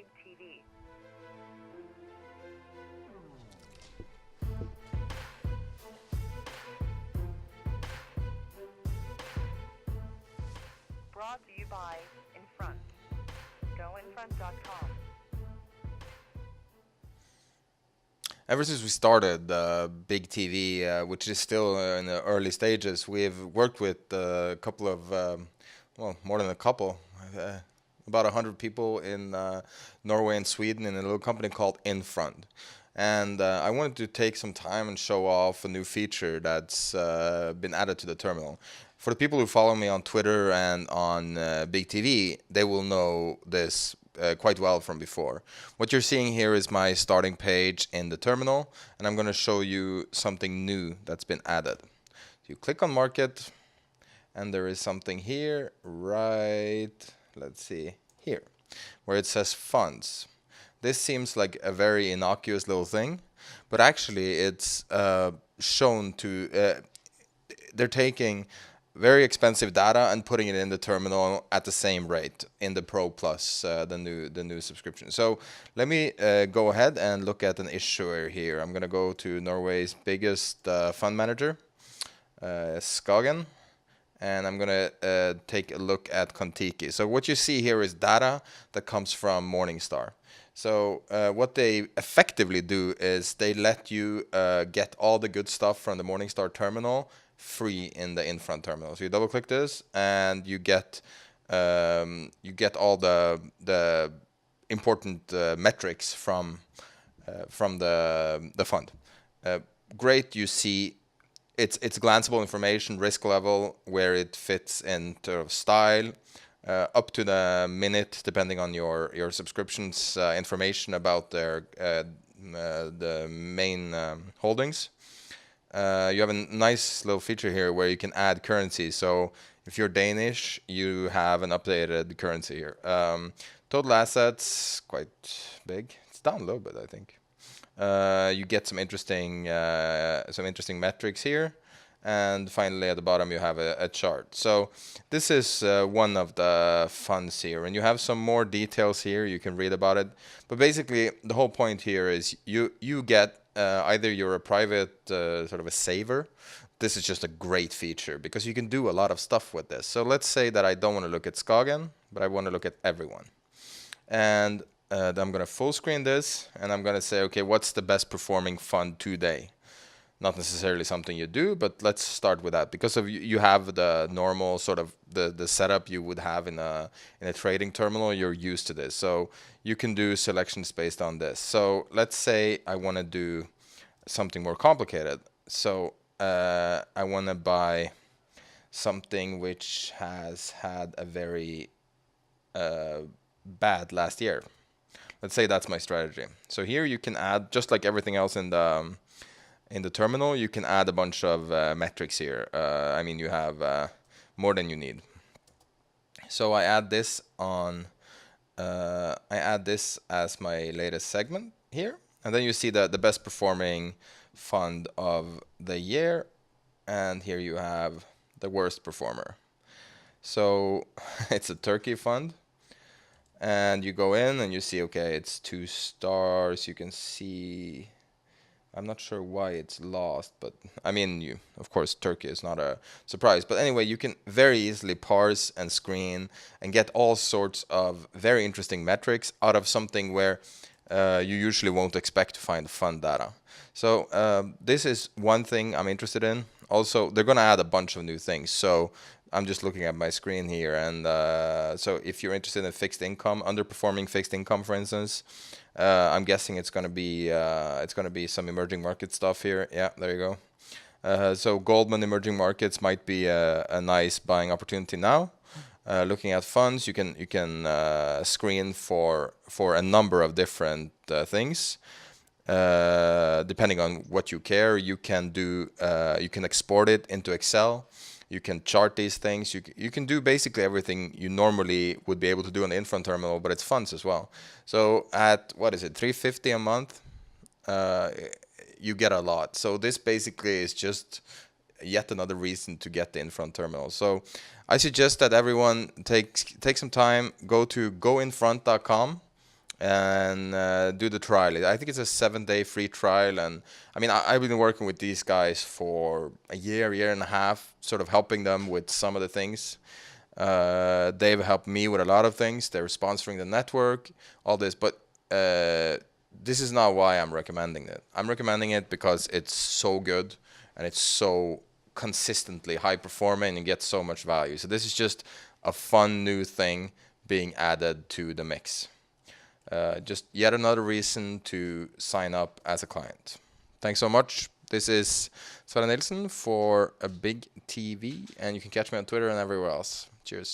Big TV. Brought to you by Infront. GoInfront.com. Ever since we started Big TV, which is still in the early stages, we've worked with a couple of, well, more than a couple, uh, about 100 people in Norway and Sweden in a little company called Infront. And I wanted to take some time and show off a new feature that's been added to the terminal. For the people who follow me on Twitter and on Big TV, they will know this quite well from before. What you're seeing here is my starting page in the terminal, and I'm going to show you something new that's been added. You click on Market, and there is something here, right, let's see, here, where it says Funds. This seems like a very innocuous little thing, but actually it's shown to, they're taking very expensive data and putting it in the terminal at the same rate in the Pro Plus, the new subscription. So let me go ahead and look at an issuer here. I'm going to go to Norway's biggest fund manager, Skagen, and I'm going to take a look at Kontiki. So what you see here is data that comes from Morningstar. So what they effectively do is they let you get all the good stuff from the Morningstar terminal free in the Infront terminal. So you double click this and you get all the important metrics from the fund. Great, you see it's glanceable information, risk level, where it fits in terms of style, up to the minute, depending on your subscriptions, information about their the main holdings. You have a nice little feature here where you can add currency. So if you're Danish, you have an updated currency here. Total assets, quite big. It's down a little bit, I think. You get some interesting metrics here. And finally, at the bottom, you have a chart. So this is one of the funds here. And you have some more details here. You can read about it. But basically, the whole point here is you get either you're a private sort of a saver. This is just a great feature because you can do a lot of stuff with this. So let's say that I don't want to look at Skagen, but I want to look at everyone. And then I'm going to full screen this, and I'm going to say, okay, what's the best performing fund today? Not necessarily something you do, but let's start with that because of you have the normal sort of the setup you would have in a trading terminal. You're used to this, so you can do selections based on this. So let's say I want to do something more complicated. So I want to buy something which has had a very bad last year. Let's say that's my strategy. So here you can add, just like everything else in the terminal, you can add a bunch of metrics here. I mean, you have more than you need. So I add this on. I add this as my latest segment here, and then you see the best performing fund of the year, and here you have the worst performer. So it's a Turkey fund. And you go in and you see, okay, it's 2 stars. You can see, I'm not sure why it's lost, but I mean, of course, Turkey is not a surprise. But anyway, you can very easily parse and screen and get all sorts of very interesting metrics out of something where you usually won't expect to find fund data. So this is one thing I'm interested in. Also, they're going to add a bunch of new things. So I'm just looking at my screen here, and so if you're interested in fixed income, underperforming fixed income, for instance, I'm guessing it's going to be some emerging market stuff here. Yeah, there you go. So Goldman emerging markets might be a nice buying opportunity now. Looking at funds, you can screen for a number of different things. Depending on what you care, you can export it into Excel. You can chart these things. You can do basically everything you normally would be able to do on the Infront terminal, but it's funds as well. So at, what is it, $350 a month, you get a lot. So this basically is just yet another reason to get the Infront terminal. So I suggest that everyone take some time, go to goinfront.com. and do the trial. I think it's a 7-day free trial, and I mean I've been working with these guys for a year and a half, sort of helping them with some of the things. They've helped me with a lot of things. They're sponsoring the network, all this, but this is not why I'm recommending it. I'm recommending it because it's so good and it's so consistently high performing and gets so much value. So this is just a fun new thing being added to the mix. Just yet another reason to sign up as a client. Thanks so much. This is Sverre Nilsen for a Big TV, and you can catch me on Twitter and everywhere else. Cheers.